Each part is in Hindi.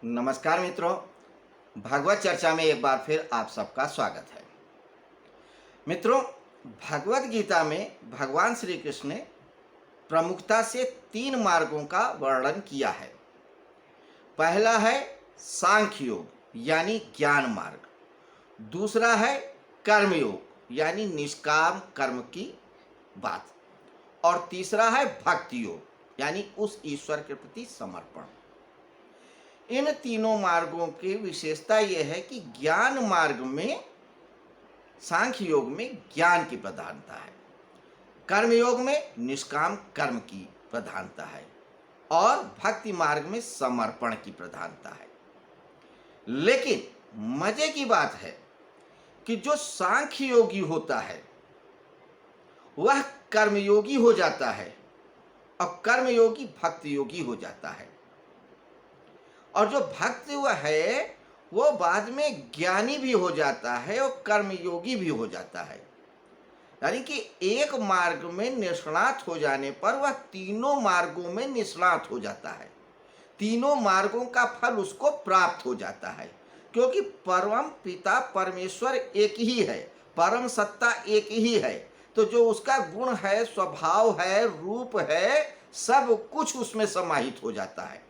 नमस्कार मित्रों, भगवत चर्चा में एक बार फिर आप सबका स्वागत है। मित्रों, भगवत गीता में भगवान श्री कृष्ण ने प्रमुखता से 3 मार्गों का वर्णन किया है। पहला है सांख्य योग यानी ज्ञान मार्ग, दूसरा है कर्मयोग यानी निष्काम कर्म की बात, और तीसरा है भक्ति योग यानी उस ईश्वर के प्रति समर्पण। इन तीनों मार्गों की विशेषता यह है कि ज्ञान मार्ग में, सांख्य योग में ज्ञान की प्रधानता है, कर्म योग में निष्काम कर्म की प्रधानता है और भक्ति मार्ग में समर्पण की प्रधानता है। लेकिन मजे की बात है कि जो सांख्य योगी होता है वह कर्मयोगी हो जाता है और कर्मयोगी भक्ति योगी हो जाता है, और जो भक्त हुआ है वो बाद में ज्ञानी भी हो जाता है और कर्मयोगी भी हो जाता है। यानी कि एक मार्ग में निष्णात हो जाने पर वह तीनों मार्गों में निष्णात हो जाता है, तीनों मार्गों का फल उसको प्राप्त हो जाता है, क्योंकि परम पिता परमेश्वर एक ही है, परम सत्ता एक ही है। तो जो उसका गुण है, स्वभाव है, रूप है, सब कुछ उसमें समाहित हो जाता है।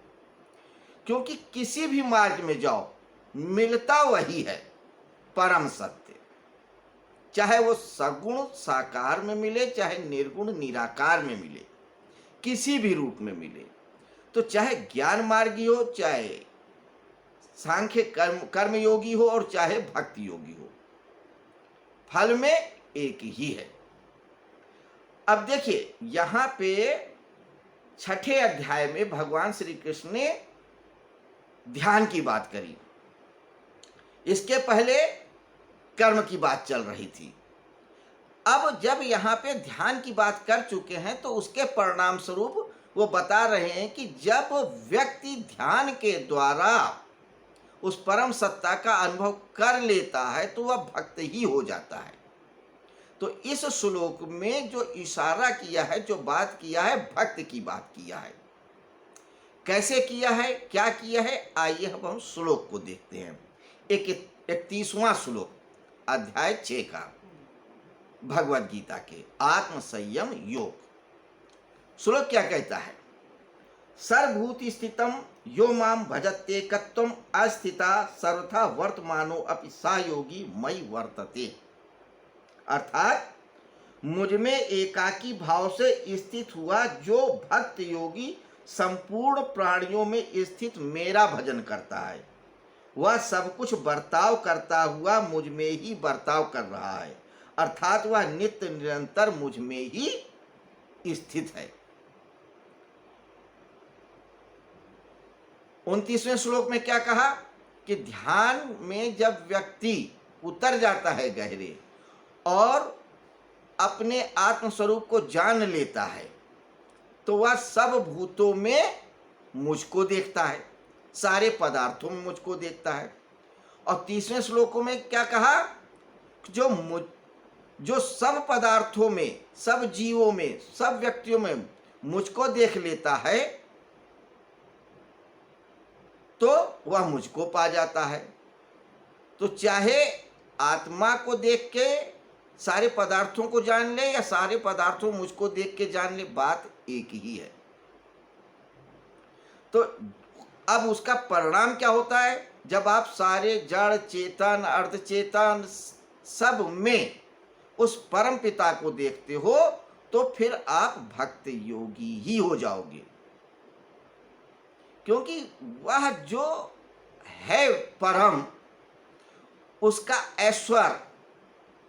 क्योंकि किसी भी मार्ग में जाओ मिलता वही है, परम सत्य, चाहे वो सगुण साकार में मिले, चाहे निर्गुण निराकार में मिले, किसी भी रूप में मिले। तो चाहे ज्ञान मार्गी हो, चाहे सांख्य कर्मयोगी हो और चाहे भक्ति योगी हो, फल में एक ही है। अब देखिए, यहां पे 6ठे अध्याय में भगवान श्री कृष्ण ने ध्यान की बात करी, इसके पहले कर्म की बात चल रही थी। अब जब यहाँ पे ध्यान की बात कर चुके हैं तो उसके परिणाम स्वरूप वो बता रहे हैं कि जब व्यक्ति ध्यान के द्वारा उस परम सत्ता का अनुभव कर लेता है तो वह भक्त ही हो जाता है। तो इस श्लोक में जो इशारा किया है, जो बात किया है, भक्त की बात किया है। कैसे किया है, क्या किया है, आइए हम श्लोक को देखते हैं। 31वां श्लोक, अध्याय 6 का, भगवद गीता के आत्म संयम योग। श्लोक क्या कहता है? सर्वभूति स्थितम यो माम भजत्येकत्वम अस्थिता सर्वथा वर्तमानो अपि सा योगी मयि वर्तते। अर्थात मुझ में एकाकी भाव से स्थित हुआ जो भक्त योगी संपूर्ण प्राणियों में स्थित मेरा भजन करता है, वह सब कुछ बर्ताव करता हुआ मुझ में ही बर्ताव कर रहा है, अर्थात वह नित्य निरंतर मुझ में ही स्थित है। 29वें श्लोक में क्या कहा कि ध्यान में जब व्यक्ति उतर जाता है गहरे और अपने आत्म स्वरूप को जान लेता है तो वह सब भूतों में मुझको देखता है, सारे पदार्थों में मुझको देखता है। और 30वें श्लोकों में क्या कहा? जो सब पदार्थों में, सब जीवों में, सब व्यक्तियों में मुझको देख लेता है तो वह मुझको पा जाता है। तो चाहे आत्मा को देख के सारे पदार्थों को जान ले या सारे पदार्थों मुझको देख के जान ले, बात एक ही है। तो अब उसका परिणाम क्या होता है? जब आप सारे जड़ चेतन अर्धचेतन सब में उस परम पिता को देखते हो तो फिर आप भक्त योगी ही हो जाओगे, क्योंकि वह जो है परम, उसका ऐश्वर्य,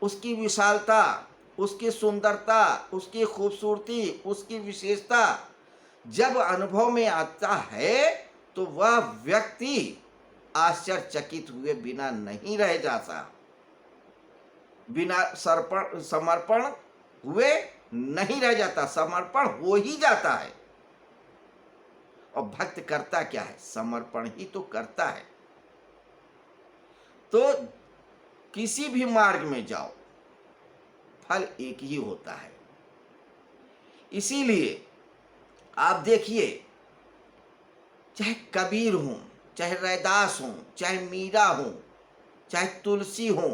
उसकी विशालता, उसकी सुंदरता, उसकी खूबसूरती, उसकी विशेषता जब अनुभव में आता है तो वह व्यक्ति आश्चर्यचकित हुए बिना नहीं रह जाता, बिना समर्पण हुए नहीं रह जाता, समर्पण हो ही जाता है। और भक्त करता क्या है? समर्पण ही तो करता है। तो किसी भी मार्ग में जाओ फल एक ही होता है। इसीलिए आप देखिए, चाहे कबीर हों, चाहे रैदास हो, चाहे मीरा हो, चाहे तुलसी हो,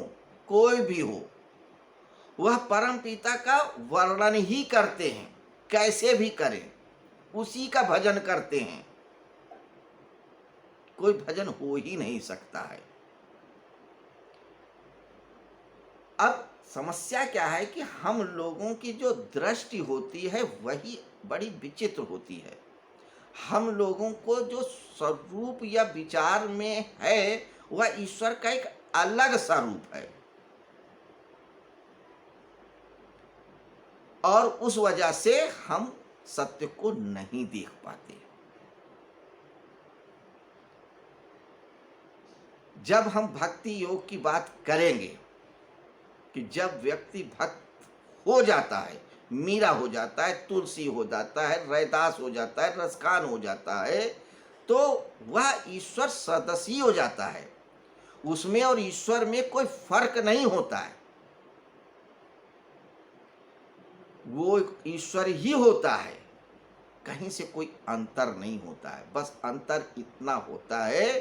कोई भी हो, वह परम पिता का वर्णन ही करते हैं, कैसे भी करें उसी का भजन करते हैं। कोई भजन हो ही नहीं सकता है। अब समस्या क्या है कि हम लोगों की जो दृष्टि होती है वही बड़ी विचित्र होती है। हम लोगों को जो स्वरूप या विचार में है वह ईश्वर का एक अलग स्वरूप है, और उस वजह से हम सत्य को नहीं देख पाते। जब हम भक्ति योग की बात करेंगे कि जब व्यक्ति भक्त हो जाता है, मीरा हो जाता है, तुलसी हो जाता है, रैदास हो जाता है, रसखान हो जाता है, तो वह ईश्वर सदस्य हो जाता है। उसमें और ईश्वर में कोई फर्क नहीं होता है, वो ईश्वर ही होता है, कहीं से कोई अंतर नहीं होता है। बस अंतर इतना होता है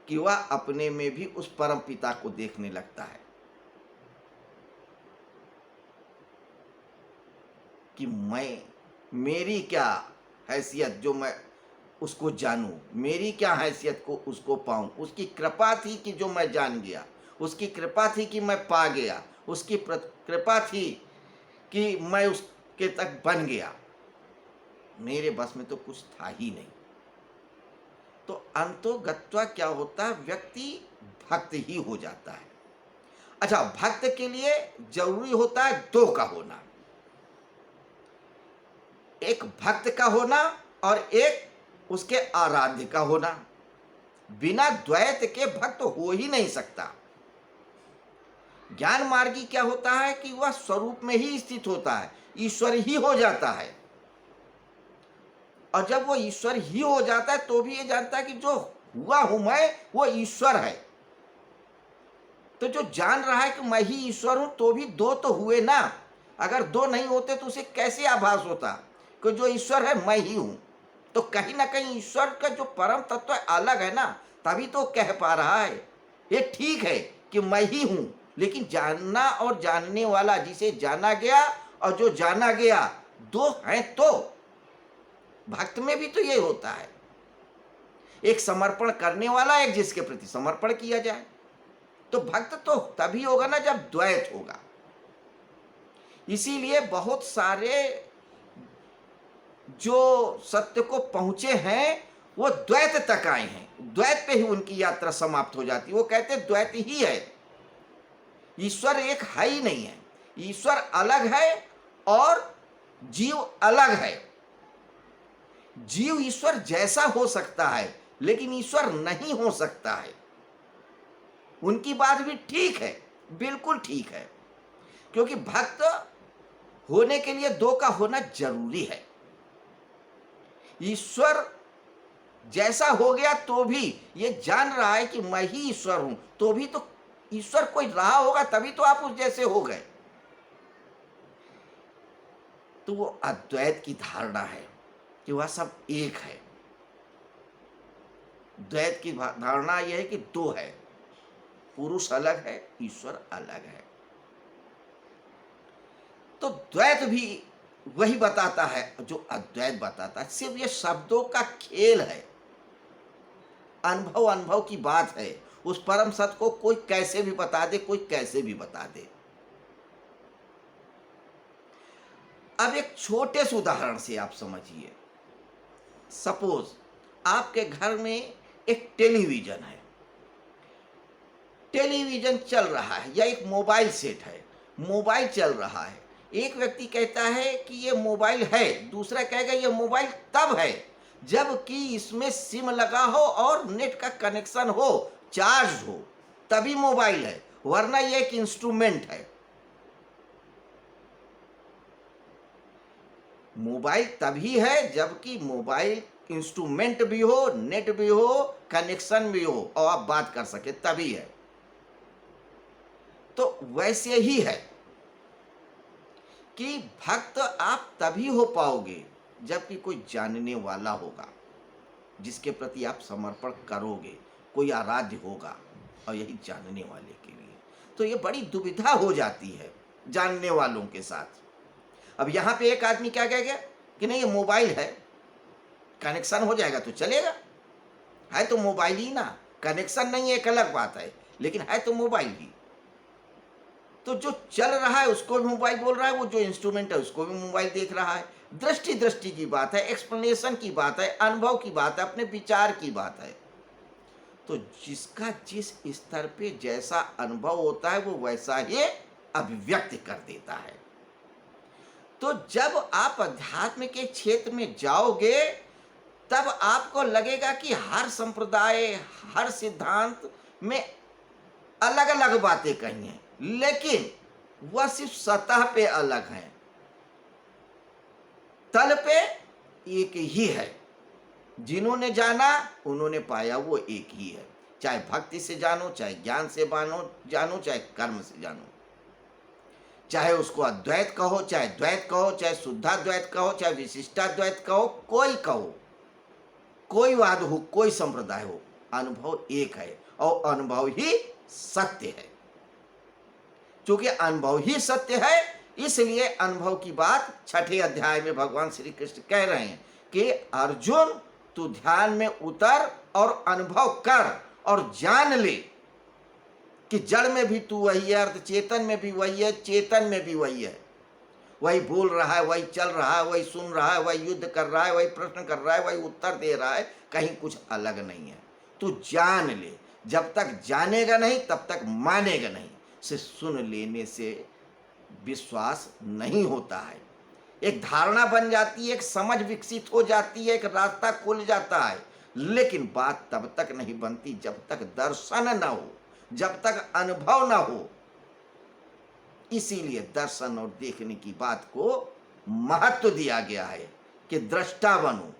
कि वह अपने में भी उस परम पिता को देखने लगता है कि मेरी क्या हैसियत जो मैं उसको जानूं, मेरी क्या हैसियत को उसको पाऊं। उसकी कृपा थी कि जो मैं जान गया, उसकी कृपा थी कि मैं पा गया, उसकी कृपा थी कि मैं उसके तक बन गया। मेरे बस में तो कुछ था ही नहीं। तो अंतोगत्वा क्या होता है, व्यक्ति भक्त ही हो जाता है। अच्छा, भक्त के लिए जरूरी होता है दो का होना, एक भक्त का होना और एक उसके आराध्य का होना। बिना द्वैत के भक्त हो ही नहीं सकता। ज्ञान मार्गी क्या होता है कि वह स्वरूप में ही स्थित होता है, ईश्वर ही हो जाता है। और जब वो ईश्वर ही हो जाता है तो भी ये जानता है कि जो हुआ हूं मैं वो ईश्वर है। तो जो जान रहा है कि मैं ही ईश्वर हूं, तो भी दो तो हुए ना। अगर दो नहीं होते तो उसे कैसे आभास होता कि जो ईश्वर है मैं ही हूं। तो कहीं ना कहीं ईश्वर का जो परम तत्व अलग है ना, तभी तो कह पा रहा है। ये ठीक है कि मैं ही हूं, लेकिन जानना और जानने वाला, जिसे जाना गया और जो जाना गया, दो हैं। तो भक्त में भी तो ये होता है, एक समर्पण करने वाला, एक जिसके प्रति समर्पण किया जाए। तो भक्त तो तभी होगा ना जब द्वैत होगा। इसीलिए बहुत सारे जो सत्य को पहुंचे हैं वो द्वैत तक आए हैं, द्वैत पे ही उनकी यात्रा समाप्त हो जाती है। वो कहते द्वैत ही है, ईश्वर एक है ही नहीं है। ईश्वर अलग है और जीव अलग है। जीव ईश्वर जैसा हो सकता है, लेकिन ईश्वर नहीं हो सकता है। उनकी बात भी ठीक है, बिल्कुल ठीक है, क्योंकि भक्त होने के लिए दो का होना जरूरी है। ईश्वर जैसा हो गया तो भी ये जान रहा है कि मैं ही ईश्वर हूं, तो भी तो ईश्वर कोई रहा होगा, तभी तो आप उस जैसे हो गए। तो वो अद्वैत की धारणा है कि वह सब एक है। द्वैत की धारणा यह है कि दो है, पुरुष अलग है, ईश्वर अलग है। तो द्वैत भी वही बताता है जो अद्वैत बताता है। सिर्फ ये शब्दों का खेल है, अनुभव अनुभव की बात है। उस परम सत्य को कोई कैसे भी बता दे, कोई कैसे भी बता दे। अब एक छोटे से उदाहरण से आप समझिए। सपोज आपके घर में एक टेलीविजन है, टेलीविजन चल रहा है, या एक मोबाइल सेट है, मोबाइल चल रहा है। एक व्यक्ति कहता है कि ये मोबाइल है, दूसरा कहेगा ये मोबाइल तब है जबकि इसमें सिम लगा हो और नेट का कनेक्शन हो, चार्ज हो, तभी मोबाइल है, वरना ये एक इंस्ट्रूमेंट है। मोबाइल तभी है जबकि मोबाइल इंस्ट्रूमेंट भी हो, नेट भी हो, कनेक्शन भी हो और आप बात कर सके, तभी है। तो वैसे ही है कि भक्त आप तभी हो पाओगे जबकि कोई जानने वाला होगा, जिसके प्रति आप समर्पण करोगे, कोई आराध्य होगा, और यही जानने वाले के लिए। तो ये बड़ी दुविधा हो जाती है जानने वालों के साथ। अब यहाँ पे एक आदमी क्या कह गया कि नहीं, ये मोबाइल है, कनेक्शन हो जाएगा तो चलेगा। है तो मोबाइल ही ना, कनेक्शन नहीं है एक अलग बात है, लेकिन है तो मोबाइल ही। तो जो चल रहा है उसको भी मोबाइल बोल रहा है, वो जो इंस्ट्रूमेंट है उसको भी मोबाइल देख रहा है। दृष्टि की बात है, एक्सप्लेनेशन की बात है, अनुभव की बात है, अपने विचार की बात है। तो जिसका जिस स्तर पे जैसा अनुभव होता है वो वैसा ही अभिव्यक्त कर देता है। तो जब आप अध्यात्म के क्षेत्र में जाओगे तब आपको लगेगा कि हर संप्रदाय, हर सिद्धांत में अलग अलग बातें कही हैं, लेकिन वह सिर्फ सतह पे अलग हैं, तल पे एक ही है। जिन्होंने जाना उन्होंने पाया वो एक ही है। चाहे भक्ति से जानो, चाहे ज्ञान से जानो, चाहे कर्म से जानो, चाहे उसको अद्वैत कहो, चाहे द्वैत कहो, चाहे शुद्धाद्वैत कहो, चाहे विशिष्टाद्वैत कहो, कोई कहो, कोई वाद हो, कोई संप्रदाय हो, अनुभव एक है और अनुभव ही सत्य है। क्योंकि अनुभव ही सत्य है, इसलिए अनुभव की बात 6ठे अध्याय में भगवान श्री कृष्ण कह रहे हैं कि अर्जुन तू ध्यान में उतर और अनुभव कर और जान ले कि जड़ में भी तू वही है, अर्ध चेतन में भी वही है, चेतन में भी वही है। वही बोल रहा है, वही चल रहा है, वही सुन रहा है, वही युद्ध कर रहा है, वही प्रश्न कर रहा है, वही उत्तर दे रहा है, कहीं कुछ अलग नहीं है। तू जान ले। जब तक जानेगा नहीं तब तक मानेगा नहीं। से सुन लेने से विश्वास नहीं होता है, एक धारणा बन जाती है, एक समझ विकसित हो जाती है, एक रास्ता खुल जाता है, लेकिन बात तब तक नहीं बनती जब तक दर्शन न हो, जब तक अनुभव न हो। इसीलिए दर्शन और देखने की बात को महत्व दिया गया है कि दृष्टा बनो।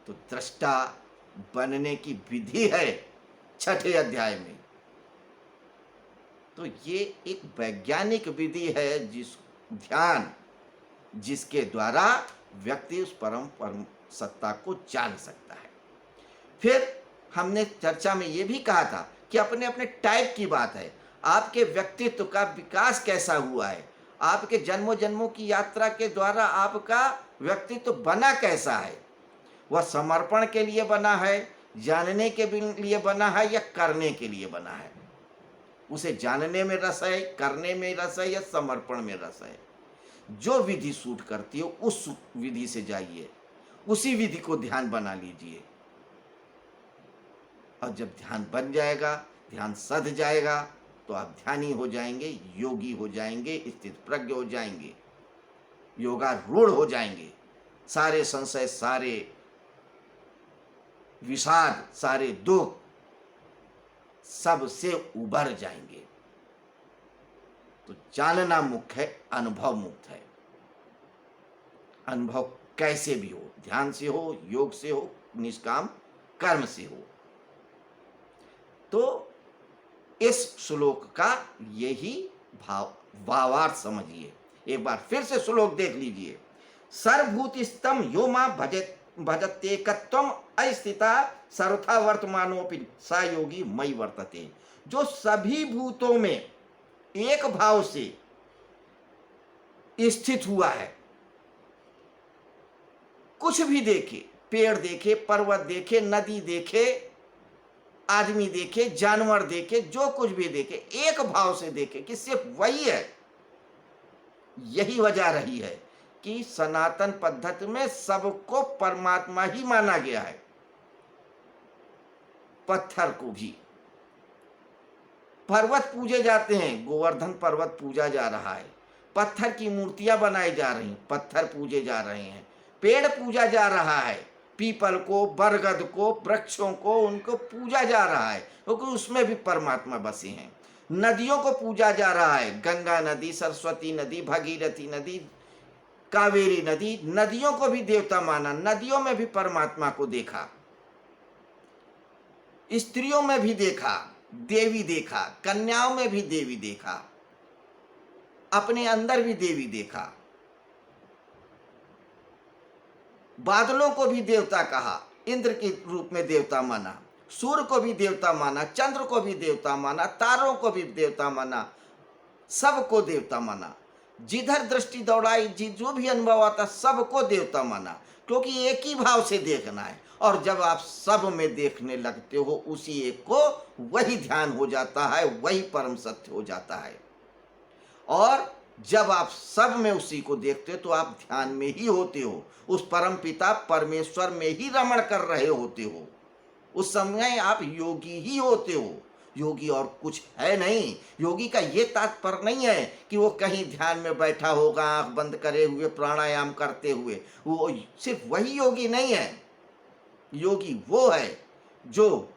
तो दृष्टा बनने की विधि है 6ठे अध्याय में। तो ये एक वैज्ञानिक विधि है, ध्यान जिसके द्वारा व्यक्ति उस परम सत्ता को जान सकता है। फिर हमने चर्चा में ये भी कहा था कि अपने अपने टाइप की बात है, आपके व्यक्तित्व का विकास कैसा हुआ है, आपके जन्मों जन्मों की यात्रा के द्वारा आपका व्यक्तित्व बना कैसा है। वह समर्पण के लिए बना है, जानने के लिए बना है, या करने के लिए बना है। उसे जानने में रस है, करने में रस है, या समर्पण में रस है। जो विधि सूट करती हो उस विधि से जाइए, उसी विधि को ध्यान बना लीजिए। और जब ध्यान बन जाएगा, ध्यान सध जाएगा, तो आप ध्यानी हो जाएंगे, योगी हो जाएंगे, स्थित प्रज्ञ हो जाएंगे, योगारूढ़ हो जाएंगे। सारे संशय, सारे विषाद, सारे दुख सबसे उबर जाएंगे। तो जानना मुख्य है, अनुभव मुक्त है। अनुभव कैसे भी हो, ध्यान से हो, योग से हो, निष्काम कर्म से हो। तो इस श्लोक का यही भावार्थ समझिए। एक बार फिर से श्लोक देख लीजिए। सर्वभूतिस्थम यो मां भजत्येकत्वम अस्थिता सर्वथा वर्तमानोपि सा योगी मयि वर्तते। जो सभी भूतों में एक भाव से स्थित हुआ है, कुछ भी देखे, पेड़ देखे, पर्वत देखे, नदी देखे, आदमी देखे, जानवर देखे, जो कुछ भी देखे, एक भाव से देखे कि सिर्फ वही है। यही वजह रही है कि सनातन पद्धति में सबको परमात्मा ही माना गया है। पत्थर को भी, पर्वत पूजे जाते हैं, गोवर्धन पर्वत पूजा जा रहा है, पत्थर की मूर्तियां बनाई जा रही हैं, पत्थर पूजे जा रहे हैं, पेड़ पूजा जा रहा है, पीपल को, बरगद को, वृक्षों को, उनको पूजा जा रहा है, क्योंकि उसमें भी परमात्मा बसे हैं। नदियों को पूजा जा रहा है, गंगा नदी, सरस्वती नदी, भगीरथी नदी, कावेरी नदी, नदियों को भी देवता माना, नदियों में भी परमात्मा को देखा, स्त्रियों में भी देखा, देवी देखा, कन्याओं में भी देवी देखा, अपने अंदर भी देवी देखा, बादलों को भी देवता कहा, इंद्र के रूप में देवता माना, सूर्य को भी देवता माना, चंद्र को भी देवता माना, तारों को भी देवता माना, सबको देवता माना। जिधर दृष्टि दौड़ाई, जो भी अनुभव आता, सबको देवता माना, क्योंकि एक ही भाव से देखना है। और जब आप सब में देखने लगते हो उसी एक को, वही ध्यान हो जाता है, वही परम सत्य हो जाता है। और जब आप सब में उसी को देखते हो तो आप ध्यान में ही होते हो, उस परम पिता परमेश्वर में ही रमण कर रहे होते हो। उस समय आप योगी ही होते हो, योगी और कुछ है नहीं। योगी का ये तात्पर्य नहीं है कि वो कहीं ध्यान में बैठा होगा आंख बंद करे हुए प्राणायाम करते हुए, वो सिर्फ वही योगी नहीं है। योगी वो है जो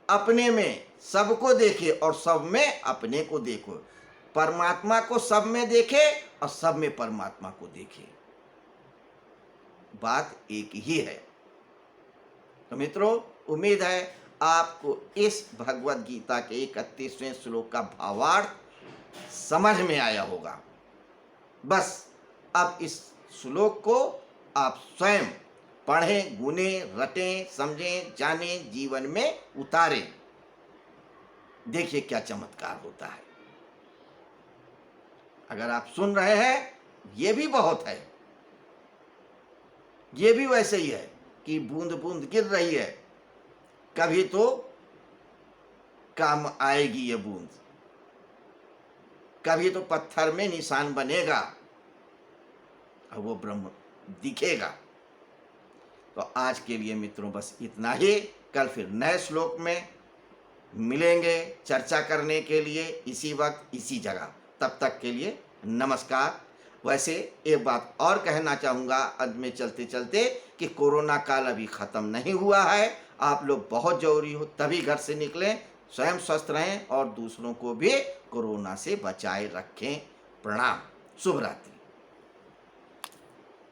अपने में सबको देखे और सब में अपने को देखो, परमात्मा को सब में देखे और सब में परमात्मा को देखे। बात एक ही है। तो मित्रों, उम्मीद है आपको इस भगवत गीता के 31वें श्लोक का भावार्थ समझ में आया होगा। बस अब इस श्लोक को आप स्वयं पढ़ें, गुनें, रटें, समझें, जानें, जीवन में उतारें। देखिए क्या चमत्कार होता है। अगर आप सुन रहे हैं, ये भी बहुत है। ये भी वैसे ही है कि बूंद बूंद गिर रही है, कभी तो काम आएगी ये बूंद, कभी तो पत्थर में निशान बनेगा और वो ब्रह्म दिखेगा। तो आज के लिए मित्रों बस इतना ही। कल फिर नए श्लोक में मिलेंगे चर्चा करने के लिए, इसी वक्त इसी जगह। तब तक के लिए नमस्कार। वैसे एक बात और कहना चाहूँगा अंत में चलते चलते कि कोरोना काल अभी ख़त्म नहीं हुआ है। आप लोग बहुत ज़रूरी हो तभी घर से निकलें, स्वयं स्वस्थ रहें और दूसरों को भी कोरोना से बचाए रखें। प्रणाम, शुभ रात्रि।